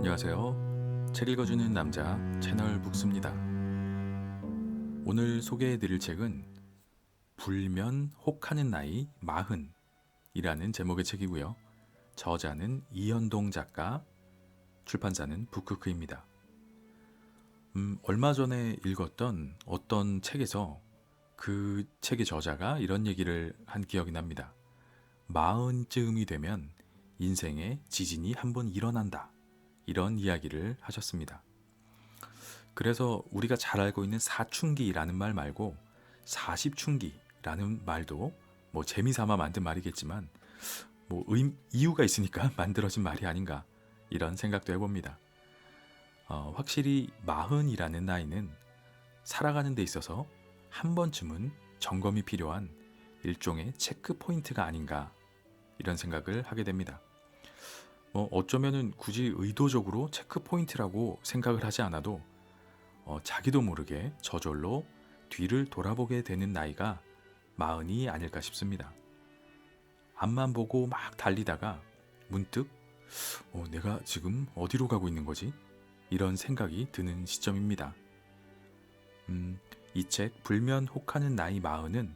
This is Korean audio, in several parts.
안녕하세요. 책 읽어주는 남자 채널 북스입니다. 오늘 소개해드릴 책은 불면 혹하는 나이 40이라는 제목의 책이고요. 저자는 이현동 작가, 출판사는 북크크입니다. 얼마 전에 읽었던 어떤 책에서 그 책의 저자가 이런 얘기를 한 기억이 납니다. 40쯤이 되면 인생에 지진이 한번 일어난다. 이런 이야기를 하셨습니다. 그래서 우리가 잘 알고 있는 사춘기라는 말 말고 40춘기라는 말도 재미삼아 만든 말이겠지만 이유가 있으니까 만들어진 말이 아닌가 이런 생각도 해봅니다. 확실히 40이라는 나이는 살아가는 데 있어서 한 번쯤은 점검이 필요한 일종의 체크 포인트가 아닌가 이런 생각을 하게 됩니다. 어쩌면은 굳이 의도적으로 체크 포인트라고 생각을 하지 않아도 자기도 모르게 저절로 뒤를 돌아보게 되는 나이가 40이 아닐까 싶습니다. 앞만 보고 막 달리다가 문득 내가 지금 어디로 가고 있는 거지? 이런 생각이 드는 시점입니다. 이 책 불면 혹하는 나이 40은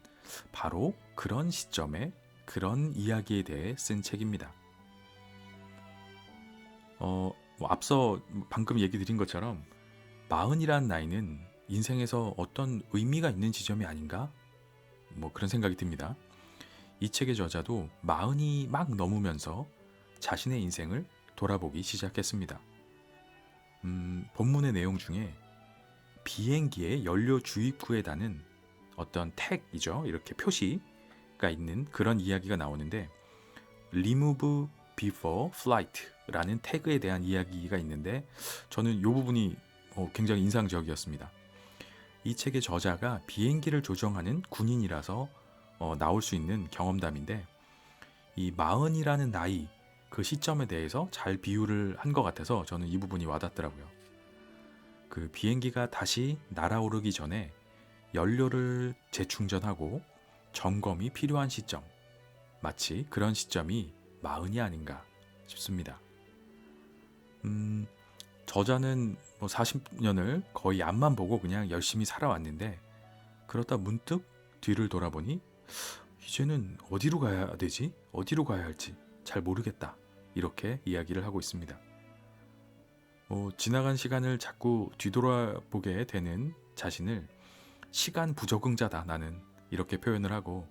바로 그런 시점에 그런 이야기에 대해 쓴 책입니다. 앞서 방금 얘기 드린 것처럼 40이라는 나이는 인생에서 어떤 의미가 있는 지점이 아닌가? 그런 생각이 듭니다. 이 책의 저자도 40이 막 넘으면서 자신의 인생을 돌아보기 시작했습니다. 본문의 내용 중에 비행기의 연료 주입구에 다는 어떤 택이죠. 이렇게 표시가 있는 그런 이야기가 나오는데 Remove Before Flight라는 태그에 대한 이야기가 있는데 저는 이 부분이 굉장히 인상적이었습니다. 이 책의 저자가 비행기를 조정하는 군인이라서 나올 수 있는 경험담인데 이 40이라는 나이 그 시점에 대해서 잘 비유를 한 것 같아서 저는 이 부분이 와닿더라고요. 그 비행기가 다시 날아오르기 전에 연료를 재충전하고 점검이 필요한 시점, 마치 그런 시점이 40이 아닌가 싶습니다. 저자는 40년을 거의 앞만 보고 그냥 열심히 살아왔는데 그러다 문득 뒤를 돌아보니 이제는 어디로 가야 되지? 어디로 가야 할지 잘 모르겠다. 이렇게 이야기를 하고 있습니다. 지나간 시간을 자꾸 뒤돌아보게 되는 자신을 시간 부적응자다 나는 이렇게 표현을 하고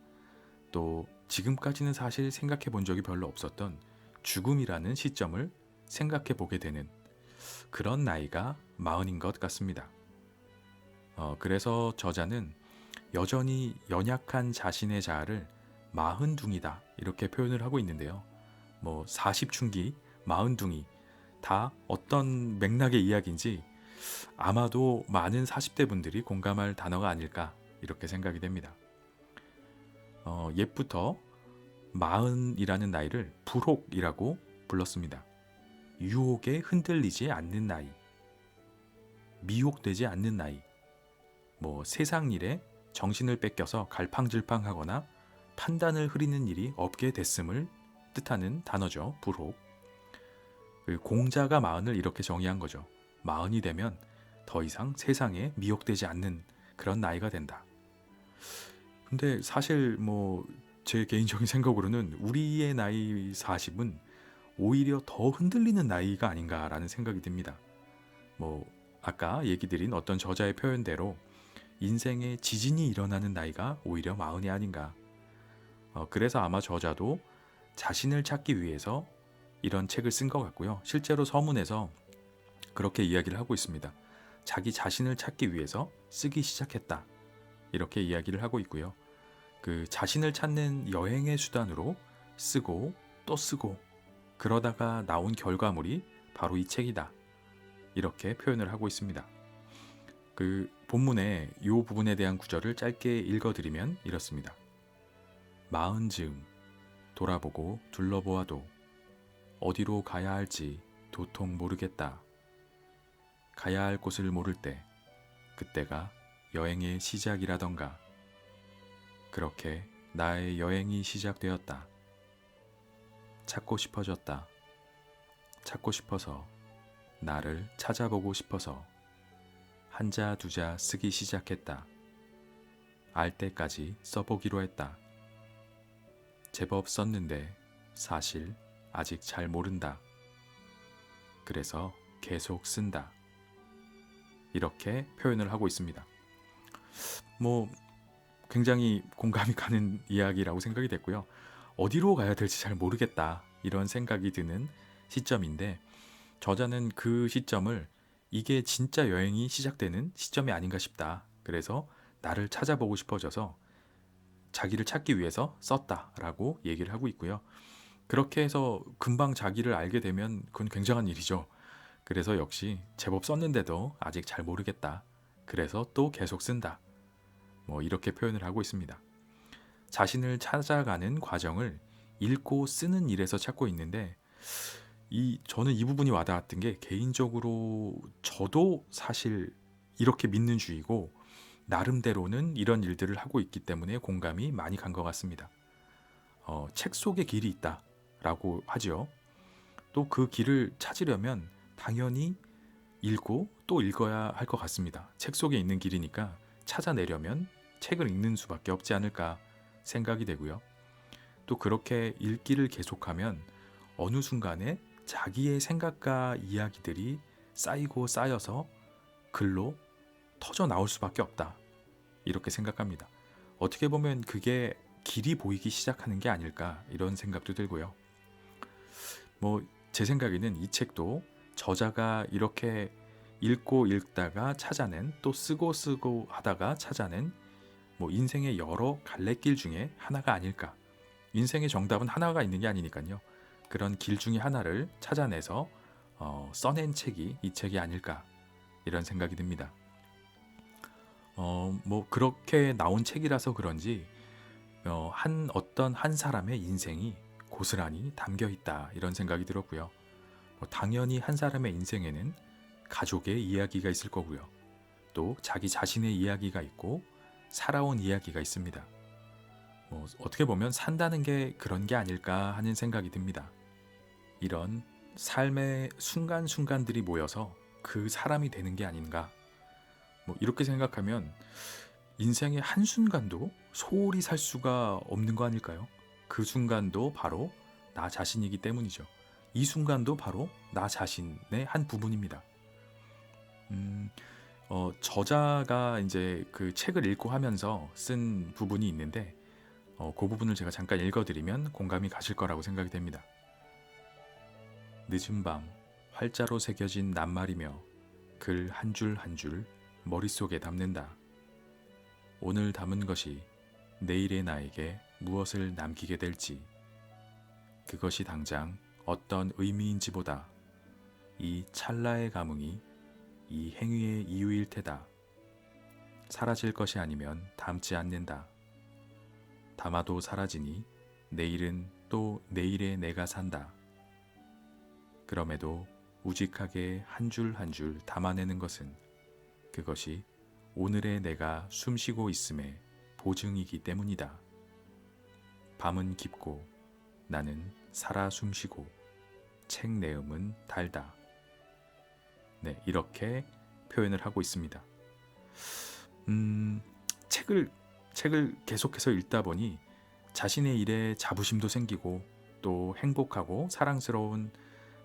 또 지금까지는 사실 생각해 본 적이 별로 없었던 죽음이라는 시점을 생각해 보게 되는 그런 나이가 40인 것 같습니다. 그래서 저자는 여전히 연약한 자신의 자아를 40둥이다 이렇게 표현을 하고 있는데요. 40춘기, 40둥이 다 어떤 맥락의 이야기인지 아마도 많은 40대 분들이 공감할 단어가 아닐까 이렇게 생각이 됩니다. 옛부터 40이라는 나이를 불혹이라고 불렀습니다. 유혹에 흔들리지 않는 나이, 미혹되지 않는 나이, 세상 일에 정신을 뺏겨서 갈팡질팡하거나 판단을 흐리는 일이 없게 됐음을 뜻하는 단어죠. 불혹. 공자가 40을 이렇게 정의한 거죠. 40이 되면 더 이상 세상에 미혹되지 않는 그런 나이가 된다. 근데 사실 제 개인적인 생각으로는 우리의 나이 40은 오히려 더 흔들리는 나이가 아닌가라는 생각이 듭니다. 아까 얘기 드린 어떤 저자의 표현대로 인생에 지진이 일어나는 나이가 오히려 40이 아닌가. 그래서 아마 저자도 자신을 찾기 위해서 이런 책을 쓴 것 같고요. 실제로 서문에서 그렇게 이야기를 하고 있습니다. 자기 자신을 찾기 위해서 쓰기 시작했다. 이렇게 이야기를 하고 있고요. 그 자신을 찾는 여행의 수단으로 쓰고 또 쓰고 그러다가 나온 결과물이 바로 이 책이다. 이렇게 표현을 하고 있습니다. 그 본문의 이 부분에 대한 구절을 짧게 읽어드리면 이렇습니다. 40즈음 돌아보고 둘러보아도 어디로 가야 할지 도통 모르겠다. 가야 할 곳을 모를 때 그때가 여행의 시작이라던가. 그렇게 나의 여행이 시작되었다. 찾고 싶어졌다. 찾고 싶어서 나를 찾아보고 싶어서 한자 두자 쓰기 시작했다. 알 때까지 써보기로 했다. 제법 썼는데 사실 아직 잘 모른다. 그래서 계속 쓴다. 이렇게 표현을 하고 있습니다. 뭐 굉장히 공감이 가는 이야기라고 생각이 됐고요. 어디로 가야 될지 잘 모르겠다 이런 생각이 드는 시점인데, 저자는 그 시점을 이게 진짜 여행이 시작되는 시점이 아닌가 싶다. 그래서 나를 찾아보고 싶어져서 자기를 찾기 위해서 썼다라고 얘기를 하고 있고요. 그렇게 해서 금방 자기를 알게 되면 그건 굉장한 일이죠. 그래서 역시 제법 썼는데도 아직 잘 모르겠다. 그래서 또 계속 쓴다. 뭐 이렇게 표현을 하고 있습니다. 자신을 찾아가는 과정을 읽고 쓰는 일에서 찾고 있는데, 저는 이 부분이 와닿았던 게, 개인적으로 저도 사실 이렇게 믿는 주의고 나름대로는 이런 일들을 하고 있기 때문에 공감이 많이 간 것 같습니다. 책 속에 길이 있다라고 하죠. 또 그 길을 찾으려면 당연히 읽고 또 읽어야 할 것 같습니다. 책 속에 있는 길이니까 찾아내려면 책을 읽는 수밖에 없지 않을까 생각이 되고요. 또 그렇게 읽기를 계속하면 어느 순간에 자기의 생각과 이야기들이 쌓이고 쌓여서 글로 터져 나올 수밖에 없다. 이렇게 생각합니다. 어떻게 보면 그게 길이 보이기 시작하는 게 아닐까 이런 생각도 들고요. 뭐 제 생각에는 이 책도 저자가 이렇게 읽고 읽다가 찾아낸, 또 쓰고 쓰고 하다가 찾아낸 뭐 인생의 여러 갈래길 중에 하나가 아닐까. 인생의 정답은 하나가 있는 게 아니니까요. 그런 길 중에 하나를 찾아내서 써낸 책이 이 책이 아닐까 이런 생각이 듭니다. 뭐 그렇게 나온 책이라서 그런지 어떤 한 사람의 인생이 고스란히 담겨 있다 이런 생각이 들었고요. 당연히 한 사람의 인생에는 가족의 이야기가 있을 거고요. 또 자기 자신의 이야기가 있고 살아온 이야기가 있습니다. 어떻게 보면 산다는 게 그런 게 아닐까 하는 생각이 듭니다. 이런 삶의 순간순간들이 모여서 그 사람이 되는 게 아닌가. 이렇게 생각하면 인생의 한순간도 소홀히 살 수가 없는 거 아닐까요? 그 순간도 바로 나 자신이기 때문이죠. 이 순간도 바로 나 자신의 한 부분입니다. 저자가 이제 그 책을 읽고 하면서 쓴 부분이 있는데, 그 부분을 제가 잠깐 읽어드리면 공감이 가실 거라고 생각이 됩니다. 늦은 밤 활자로 새겨진 낱말이며 글 한 줄 한 줄 머릿속에 담는다. 오늘 담은 것이 내일의 나에게 무엇을 남기게 될지, 그것이 당장 어떤 의미인지보다 이 찰나의 감흥이 이 행위의 이유일 테다. 사라질 것이 아니면 담지 않는다. 담아도 사라지니 내일은 또 내일의 내가 산다. 그럼에도 우직하게 한 줄 한 줄 담아내는 것은 그것이 오늘의 내가 숨쉬고 있음의 보증이기 때문이다. 밤은 깊고 나는 살아 숨쉬고 책 내음은 달다. 네, 이렇게 표현을 하고 있습니다. 책을 계속해서 읽다 보니 자신의 일에 자부심도 생기고 또 행복하고 사랑스러운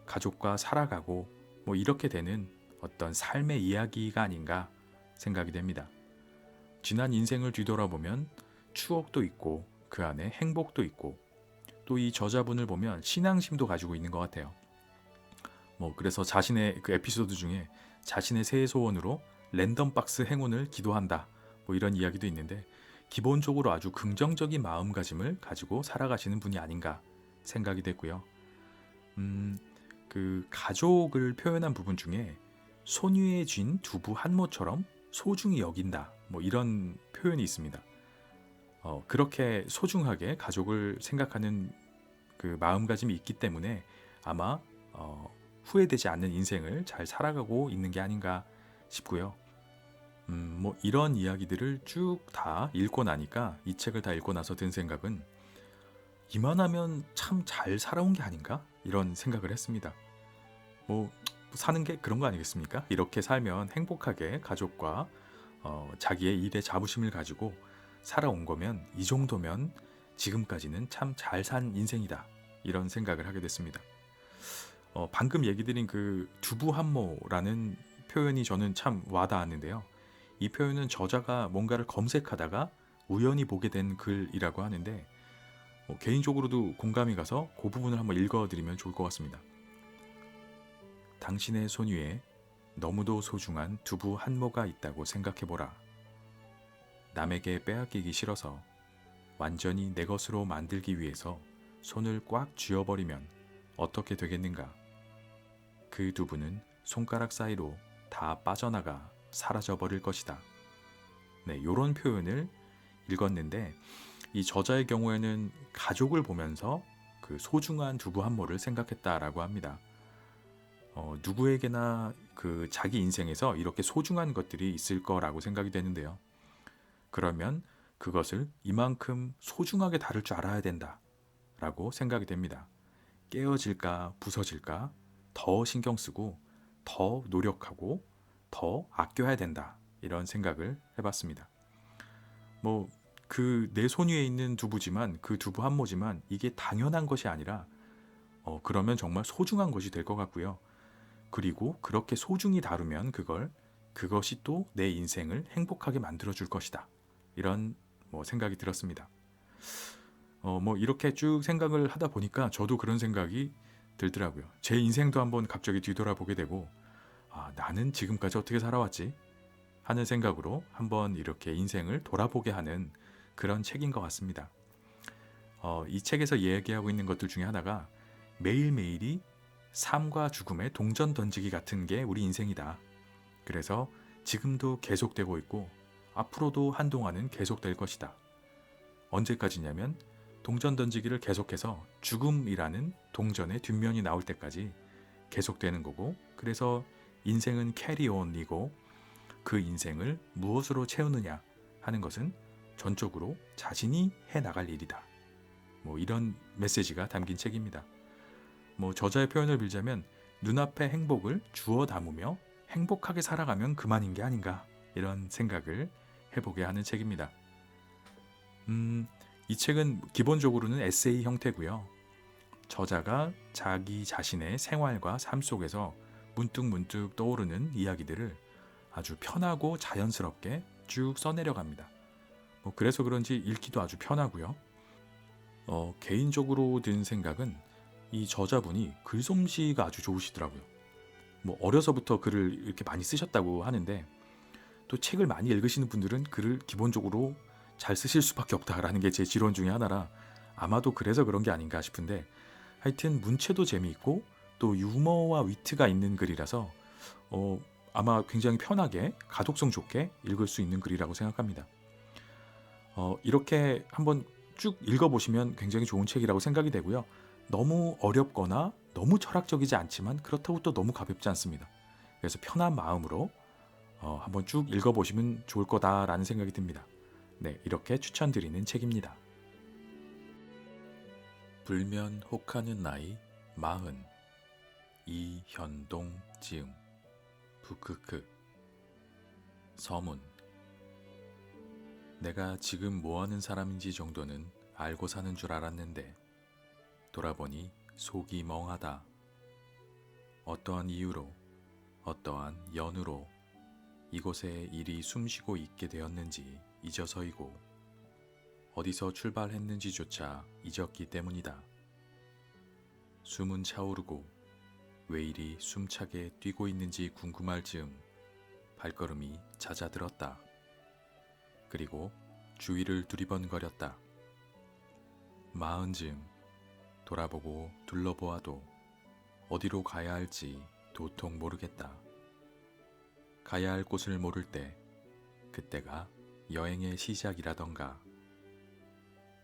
가족과 살아가고 이렇게 되는 어떤 삶의 이야기가 아닌가 생각이 됩니다. 지난 인생을 뒤돌아보면 추억도 있고 그 안에 행복도 있고, 또 이 저자분을 보면 신앙심도 가지고 있는 것 같아요. 그래서 자신의 그 에피소드 중에 자신의 새해 소원으로 랜덤 박스 행운을 기도한다 이런 이야기도 있는데, 기본적으로 아주 긍정적인 마음가짐을 가지고 살아가시는 분이 아닌가 생각이 됐고요. 그 가족을 표현한 부분 중에 손 위에 쥔 두부 한 모처럼 소중히 여긴다 이런 표현이 있습니다. 그렇게 소중하게 가족을 생각하는 그 마음가짐이 있기 때문에 아마 후회되지 않는 인생을 잘 살아가고 있는 게 아닌가 싶고요. 이런 이야기들을 쭉 다 읽고 나니까, 이 책을 다 읽고 나서 든 생각은 이만하면 참 잘 살아온 게 아닌가 이런 생각을 했습니다. 사는 게 그런 거 아니겠습니까? 이렇게 살면 행복하게 가족과 자기의 일에 자부심을 가지고 살아온 거면 이 정도면 지금까지는 참 잘 산 인생이다. 이런 생각을 하게 됐습니다. 방금 얘기 드린 그 두부한모라는 표현이 저는 참 와닿았는데요. 이 표현은 저자가 뭔가를 검색하다가 우연히 보게 된 글이라고 하는데 개인적으로도 공감이 가서 그 부분을 한번 읽어드리면 좋을 것 같습니다. 당신의 손 위에 너무도 소중한 두부 한 모가 있다고 생각해보라. 남에게 빼앗기기 싫어서 완전히 내 것으로 만들기 위해서 손을 꽉 쥐어버리면 어떻게 되겠는가? 그 두부는 손가락 사이로 다 빠져나가 사라져버릴 것이다. 네, 이런 표현을 읽었는데 이 저자의 경우에는 가족을 보면서 그 소중한 두부 한 모를 생각했다라고 합니다. 누구에게나 그 자기 인생에서 이렇게 소중한 것들이 있을 거라고 생각이 되는데요. 그러면 그것을 이만큼 소중하게 다룰 줄 알아야 된다라고 생각이 됩니다. 깨어질까 부서질까 더 신경 쓰고 더 노력하고 더 아껴야 된다. 이런 생각을 해봤습니다. 뭐 그 내 손 위에 있는 두부지만 그 두부 한 모지만 이게 당연한 것이 아니라 그러면 정말 소중한 것이 될 것 같고요. 그리고 그렇게 소중히 다루면 그것이 또 내 인생을 행복하게 만들어 줄 것이다. 이런 생각이 들었습니다. 뭐 이렇게 쭉 생각을 하다 보니까 저도 그런 생각이 들더라고요. 제 인생도 한번 갑자기 뒤돌아보게 되고 나는 지금까지 어떻게 살아왔지? 하는 생각으로 한번 이렇게 인생을 돌아보게 하는 그런 책인 것 같습니다. 이 책에서 얘기하고 있는 것들 중에 하나가 매일매일이 삶과 죽음의 동전 던지기 같은 게 우리 인생이다. 그래서 지금도 계속되고 있고 앞으로도 한동안은 계속될 것이다. 언제까지냐면 동전 던지기를 계속해서 죽음이라는 동전의 뒷면이 나올 때까지 계속되는 거고, 그래서 인생은 캐리온이고 그 인생을 무엇으로 채우느냐 하는 것은 전적으로 자신이 해나갈 일이다. 이런 메시지가 담긴 책입니다. 저자의 표현을 빌자면 눈앞의 행복을 주워 담으며 행복하게 살아가면 그만인 게 아닌가, 이런 생각을 해보게 하는 책입니다. 이 책은 기본적으로는 에세이 형태고요. 저자가 자기 자신의 생활과 삶 속에서 문득문득 떠오르는 이야기들을 아주 편하고 자연스럽게 쭉 써내려갑니다. 그래서 그런지 읽기도 아주 편하고요. 개인적으로 든 생각은 이 저자분이 글솜씨가 아주 좋으시더라고요. 어려서부터 글을 이렇게 많이 쓰셨다고 하는데, 또 책을 많이 읽으시는 분들은 글을 기본적으로 잘 쓰실 수밖에 없다라는 게 제 지론 중에 하나라 아마도 그래서 그런 게 아닌가 싶은데, 하여튼 문체도 재미있고 또 유머와 위트가 있는 글이라서 아마 굉장히 편하게 가독성 좋게 읽을 수 있는 글이라고 생각합니다. 이렇게 한번 쭉 읽어보시면 굉장히 좋은 책이라고 생각이 되고요. 너무 어렵거나 너무 철학적이지 않지만 그렇다고 또 너무 가볍지 않습니다. 그래서 편한 마음으로 한번 쭉 읽어보시면 좋을 거다라는 생각이 듭니다. 네, 이렇게 추천드리는 책입니다. 불면 혹하는 나이 40 이현동 지음 부크크. 서문. 내가 지금 뭐하는 사람인지 정도는 알고 사는 줄 알았는데 돌아보니 속이 멍하다. 어떠한 이유로, 어떠한 연유로 이곳에 일이 숨쉬고 있게 되었는지 잊어서이고 어디서 출발했는지조차 잊었기 때문이다. 숨은 차오르고 왜 이리 숨차게 뛰고 있는지 궁금할 즈음 발걸음이 잦아들었다. 그리고 주위를 두리번거렸다. 40즈음 돌아보고 둘러보아도 어디로 가야 할지 도통 모르겠다. 가야 할 곳을 모를 때 그때가 여행의 시작이라던가.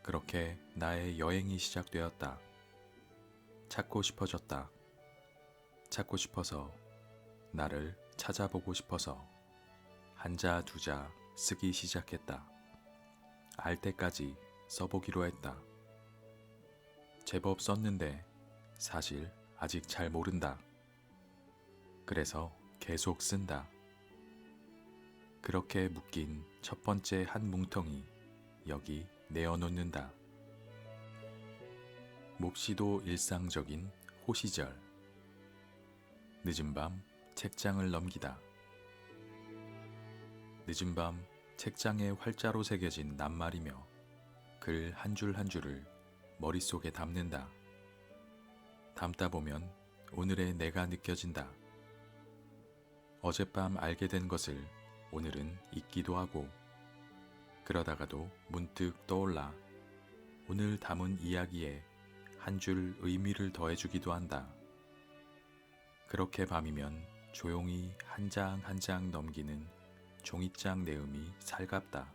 그렇게 나의 여행이 시작되었다. 찾고 싶어졌다. 찾고 싶어서, 나를 찾아보고 싶어서 한자 두자 쓰기 시작했다. 알 때까지 써보기로 했다. 제법 썼는데 사실 아직 잘 모른다. 그래서 계속 쓴다. 그렇게 묶인 첫 번째 한 뭉텅이 여기 내어놓는다. 몹시도 일상적인 호시절. 늦은 밤 책장을 넘기다. 늦은 밤 책장에 활자로 새겨진 낱말이며 글 한 줄 한 줄을 머릿속에 담는다. 담다 보면 오늘의 내가 느껴진다. 어젯밤 알게 된 것을 오늘은 잊기도 하고, 그러다가도 문득 떠올라 오늘 담은 이야기에 한 줄 의미를 더해주기도 한다. 그렇게 밤이면 조용히 한 장 한 장 넘기는 종이장 내음이 살갑다.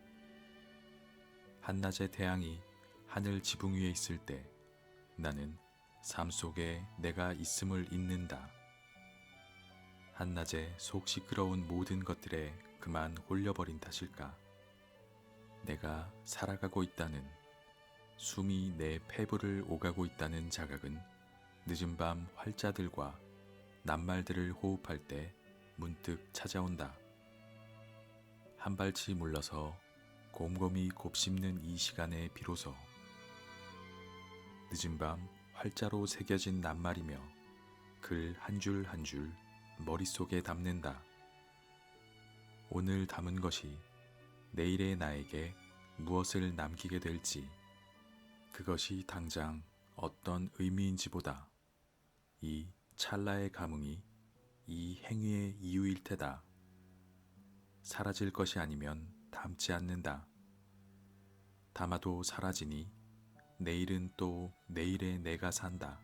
한낮의 태양이 하늘 지붕 위에 있을 때 나는 삶 속에 내가 있음을 잊는다. 한낮에 속 시끄러운 모든 것들에 그만 홀려버린 탓일까? 내가 살아가고 있다는, 숨이 내 폐부를 오가고 있다는 자각은 늦은 밤 활자들과 낱말들을 호흡할 때 문득 찾아온다. 한 발치 물러서 곰곰이 곱씹는 이 시간에 비로소 늦은 밤 활자로 새겨진 낱말이며 글 한 줄 한 줄 머릿속에 담는다. 오늘 담은 것이 내일의 나에게 무엇을 남기게 될지, 그것이 당장 어떤 의미인지보다 이 찰나의 감흥이 이 행위의 이유일 테다. 사라질 것이 아니면 담지 않는다. 담아도 사라지니 내일은 또 내일의 내가 산다.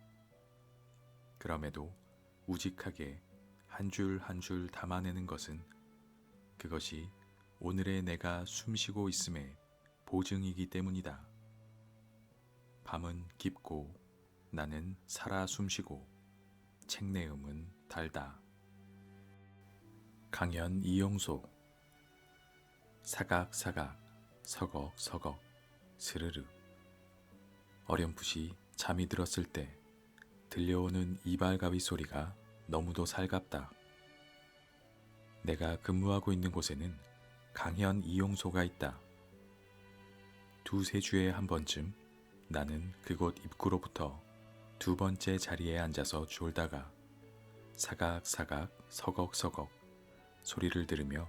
그럼에도 우직하게 한 줄 한 줄 담아내는 것은 그것이 오늘의 내가 숨쉬고 있음의 보증이기 때문이다. 밤은 깊고 나는 살아 숨쉬고 책내음은 달다. 강연 이용소. 사각사각 서걱서걱 스르르. 어렴풋이 잠이 들었을 때 들려오는 이발가위 소리가 너무도 살갑다. 내가 근무하고 있는 곳에는 강연 이용소가 있다. 두세 주에 한 번쯤 나는 그곳 입구로부터 두 번째 자리에 앉아서 졸다가 사각사각 서걱서걱 소리를 들으며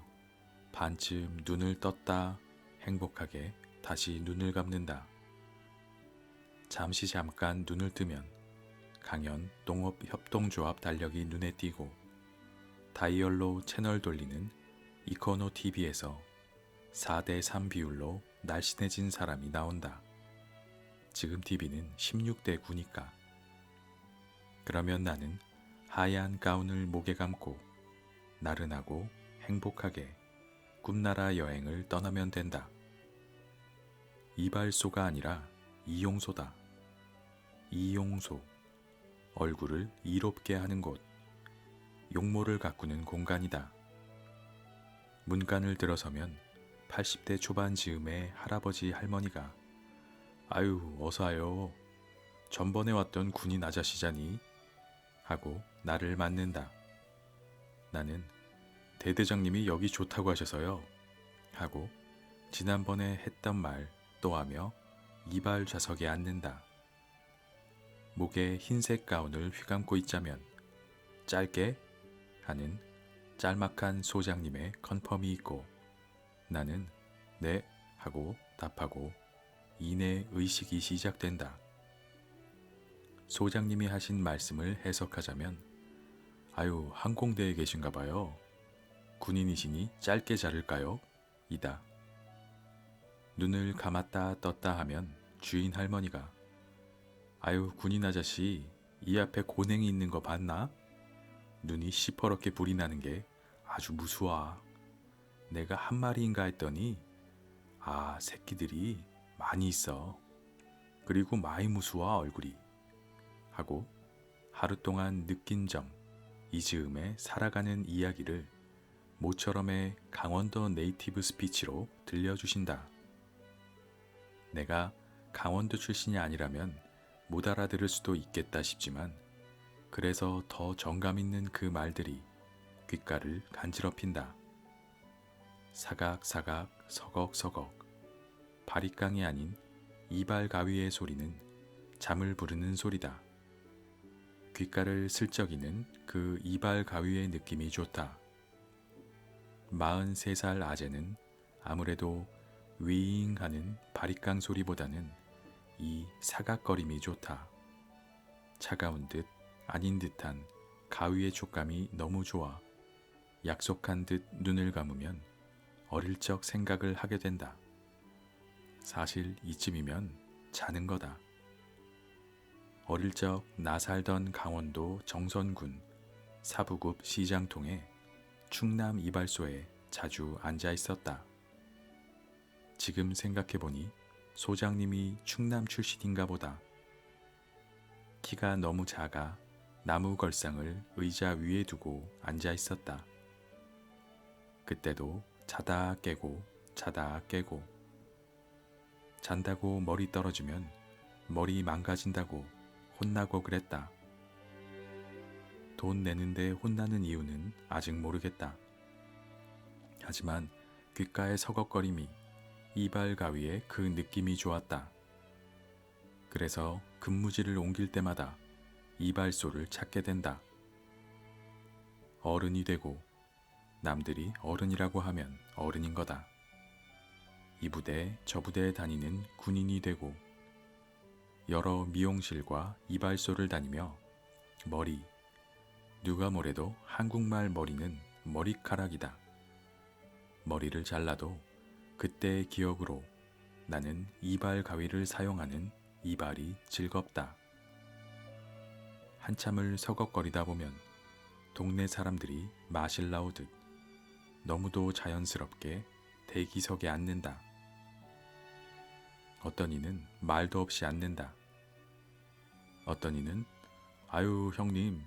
반쯤 눈을 떴다 행복하게 다시 눈을 감는다. 잠깐 눈을 뜨면 강연 농업협동조합 달력이 눈에 띄고 다이얼로 채널 돌리는 이코노 TV에서 4대3 비율로 날씬해진 사람이 나온다. 지금 TV는 16대 9니까. 그러면 나는 하얀 가운을 목에 감고 나른하고 행복하게 꿈나라 여행을 떠나면 된다. 이발소가 아니라 이용소다. 이용소. 얼굴을 이롭게 하는 곳. 용모를 가꾸는 공간이다. 문간을 들어서면 80대 초반 즈음의 할아버지 할머니가 아유 어서 와요. 전번에 왔던 군인 아저씨자니? 하고 나를 맞는다. 나는 대대장님이 여기 좋다고 하셔서요. 하고 지난번에 했던 말 또 하며 이발 좌석에 앉는다. 목에 흰색 가운을 휘감고 있자면 짧게 하는 짤막한 소장님의 컨펌이 있고 나는 네 하고 답하고 이내 의식이 시작된다. 소장님이 하신 말씀을 해석하자면 아유 항공대에 계신가 봐요. 군인이시니 짧게 자를까요? 이다. 눈을 감았다 떴다 하면 주인 할머니가 아유 군인 아저씨 이 앞에 고냉이 있는 거 봤나? 눈이 시퍼렇게 불이 나는 게 아주 무수하. 내가 한 마리인가 했더니 아 새끼들이 많이 있어. 그리고 많이 무수하 얼굴이. 하고 하루 동안 느낀 점, 이 즈음에 살아가는 이야기를 모처럼의 강원도 네이티브 스피치로 들려주신다. 내가 강원도 출신이 아니라면 못 알아들을 수도 있겠다 싶지만 그래서 더 정감 있는 그 말들이 귓가를 간지럽힌다. 사각사각 서걱서걱 바리깡이 아닌 이발 가위의 소리는 잠을 부르는 소리다. 귓가를 슬쩍이는 그 이발 가위의 느낌이 좋다. 43살 아재는 아무래도 윙 하는 바리깡 소리보다는 이 사각거림이 좋다. 차가운 듯 아닌 듯한 가위의 촉감이 너무 좋아. 약속한 듯 눈을 감으면 어릴 적 생각을 하게 된다. 사실 이쯤이면 자는 거다. 어릴 적 나 살던 강원도 정선군 사부급 시장통에 충남 이발소에 자주 앉아 있었다. 지금 생각해보니 소장님이 충남 출신인가 보다. 키가 너무 작아 나무 걸상을 의자 위에 두고 앉아 있었다. 그때도 자다 깨고 자다 깨고 잔다고 머리 떨어지면 머리 망가진다고 혼나고 그랬다. 돈 내는데 혼나는 이유는 아직 모르겠다. 하지만 귓가의 서걱거림이 이발 가위의 그 느낌이 좋았다. 그래서 근무지를 옮길 때마다 이발소를 찾게 된다. 어른이 되고 남들이 어른이라고 하면 어른인 거다. 이 부대 저 부대에 다니는 군인이 되고 여러 미용실과 이발소를 다니며 머리, 누가 뭐래도 한국말 머리는 머리카락이다. 머리를 잘라도 그때의 기억으로 나는 이발 가위를 사용하는 이발이 즐겁다. 한참을 서걱거리다 보면 동네 사람들이 마실 나오듯 너무도 자연스럽게 대기석에 앉는다. 어떤 이는 말도 없이 앉는다. 어떤 이는 아유 형님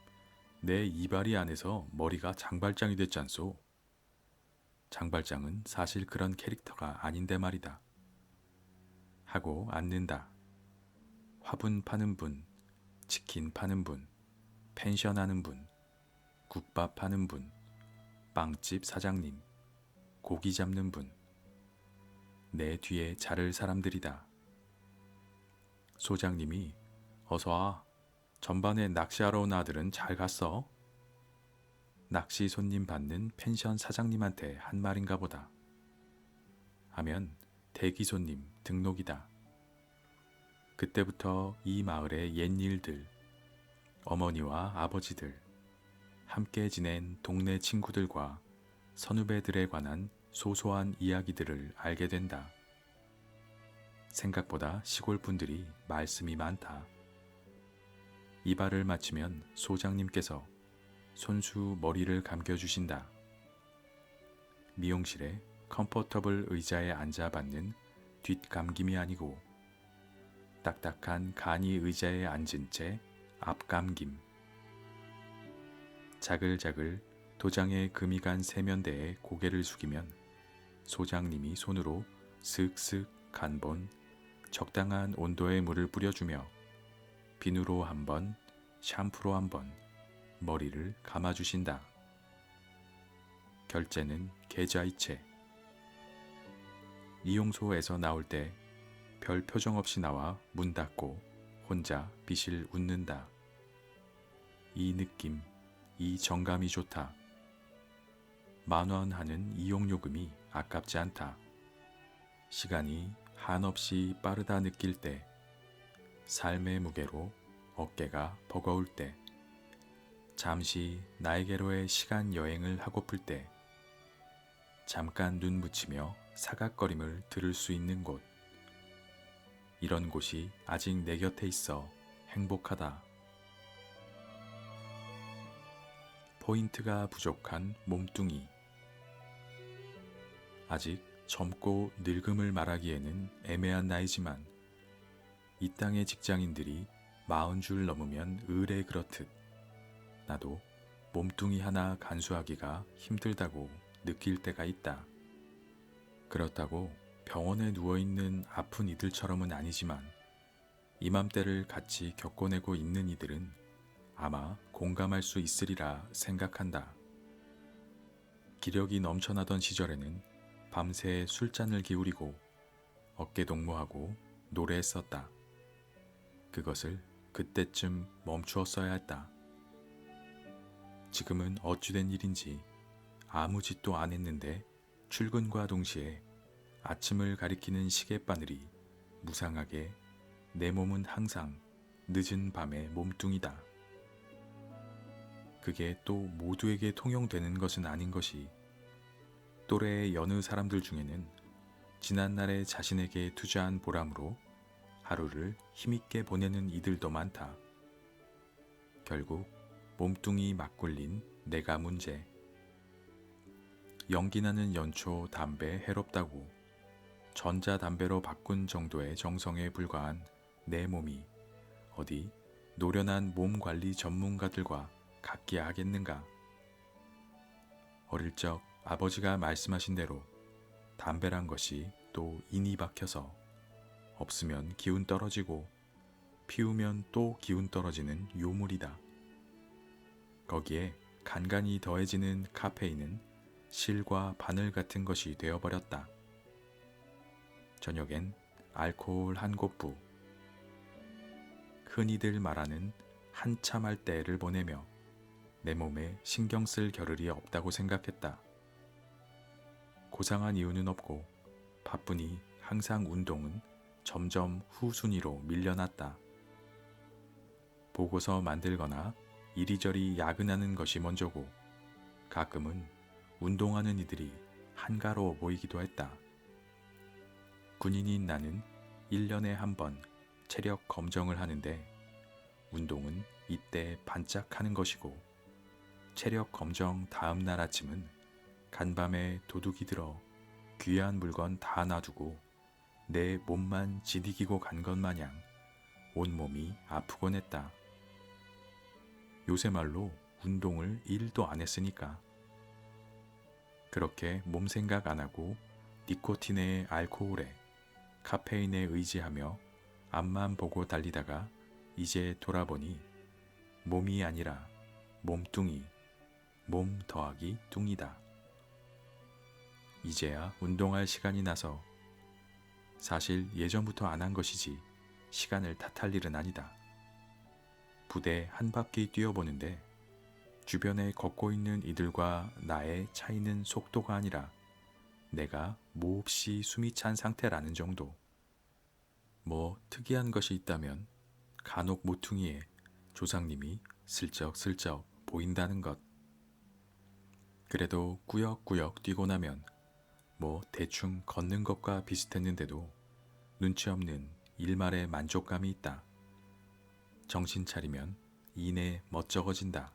내 이발이 안에서 머리가 장발장이 됐잖소. 장발장은 사실 그런 캐릭터가 아닌데 말이다. 하고 앉는다. 화분 파는 분, 치킨 파는 분, 펜션 하는 분, 국밥 하는 분, 빵집 사장님, 고기 잡는 분, 내 뒤에 자를 사람들이다. 소장님이 어서 와. 전반에 낚시하러 온 아들은 잘 갔어? 낚시 손님 받는 펜션 사장님한테 한 말인가 보다. 하면 대기 손님 등록이다. 그때부터 이 마을의 옛일들, 어머니와 아버지들, 함께 지낸 동네 친구들과 선후배들에 관한 소소한 이야기들을 알게 된다. 생각보다 시골 분들이 말씀이 많다. 이발을 마치면 소장님께서 손수 머리를 감겨주신다. 미용실에 컴포터블 의자에 앉아 받는 뒷감김이 아니고 딱딱한 간이 의자에 앉은 채 앞감김. 자글자글 도장에 금이 간 세면대에 고개를 숙이면 소장님이 손으로 슥슥 간본 적당한 온도의 물을 뿌려주며 비누로 한 번, 샴푸로 한 번 머리를 감아주신다. 결제는 계좌이체. 이용소에서 나올 때 별 표정 없이 나와 문 닫고 혼자 비실 웃는다. 이 느낌, 이 정감이 좋다. 10,000원 하는 이용요금이 아깝지 않다. 시간이 한없이 빠르다 느낄 때, 삶의 무게로 어깨가 버거울 때, 잠시 나에게로의 시간 여행을 하고플 때, 잠깐 눈 붙이며 사각거림을 들을 수 있는 곳. 이런 곳이 아직 내 곁에 있어 행복하다. 포인트가 부족한 몸뚱이. 아직 젊고 늙음을 말하기에는 애매한 나이지만 이 땅의 직장인들이 40줄 넘으면 의례 그렇듯 나도 몸뚱이 하나 간수하기가 힘들다고 느낄 때가 있다. 그렇다고 병원에 누워있는 아픈 이들처럼은 아니지만 이맘때를 같이 겪어내고 있는 이들은 아마 공감할 수 있으리라 생각한다. 기력이 넘쳐나던 시절에는 밤새 술잔을 기울이고 어깨 동무하고 노래했었다. 그것을 그때쯤 멈추었어야 했다. 지금은 어찌된 일인지 아무 짓도 안 했는데 출근과 동시에 아침을 가리키는 시계바늘이 무상하게 내 몸은 항상 늦은 밤의 몸뚱이다. 그게 또 모두에게 통용되는 것은 아닌 것이 또래의 여느 사람들 중에는 지난날에 자신에게 투자한 보람으로 하루를 힘있게 보내는 이들도 많다. 결국 몸뚱이 맞굴린 내가 문제. 연기나는 연초 담배 해롭다고 전자담배로 바꾼 정도의 정성에 불과한 내 몸이 어디 노련한 몸관리 전문가들과 같기야 하겠는가. 어릴 적 아버지가 말씀하신 대로 담배란 것이 또 인이 박혀서 없으면 기운 떨어지고 피우면 또 기운 떨어지는 요물이다. 거기에 간간이 더해지는 카페인은 실과 바늘 같은 것이 되어버렸다. 저녁엔 알코올 한 고프. 흔히들 말하는 한참 할 때를 보내며 내 몸에 신경 쓸 겨를이 없다고 생각했다. 고상한 이유는 없고 바쁘니 항상 운동은 점점 후순위로 밀려났다. 보고서 만들거나 이리저리 야근하는 것이 먼저고 가끔은 운동하는 이들이 한가로워 보이기도 했다. 군인인 나는 1년에 한 번 체력 검정을 하는데 운동은 이때 반짝하는 것이고 체력 검정 다음 날 아침은 간밤에 도둑이 들어 귀한 물건 다 놔두고 내 몸만 지디기고 간 것 마냥 온몸이 아프곤 했다. 요새 말로 운동을 1도 안 했으니까. 그렇게 몸 생각 안 하고 니코틴에 알코올에 카페인에 의지하며 앞만 보고 달리다가 이제 돌아보니 몸이 아니라 몸뚱이, 몸 더하기 뚱이다. 이제야 운동할 시간이 나서 사실 예전부터 안 한 것이지 시간을 탓할 일은 아니다. 부대 한 바퀴 뛰어보는데 주변에 걷고 있는 이들과 나의 차이는 속도가 아니라 내가 몹시 숨이 찬 상태라는 정도. 뭐 특이한 것이 있다면 간혹 모퉁이에 조상님이 슬쩍슬쩍 보인다는 것. 그래도 꾸역꾸역 뛰고 나면 뭐 대충 걷는 것과 비슷했는데도 눈치 없는 일말의 만족감이 있다. 정신 차리면 이내 멋쩍어진다.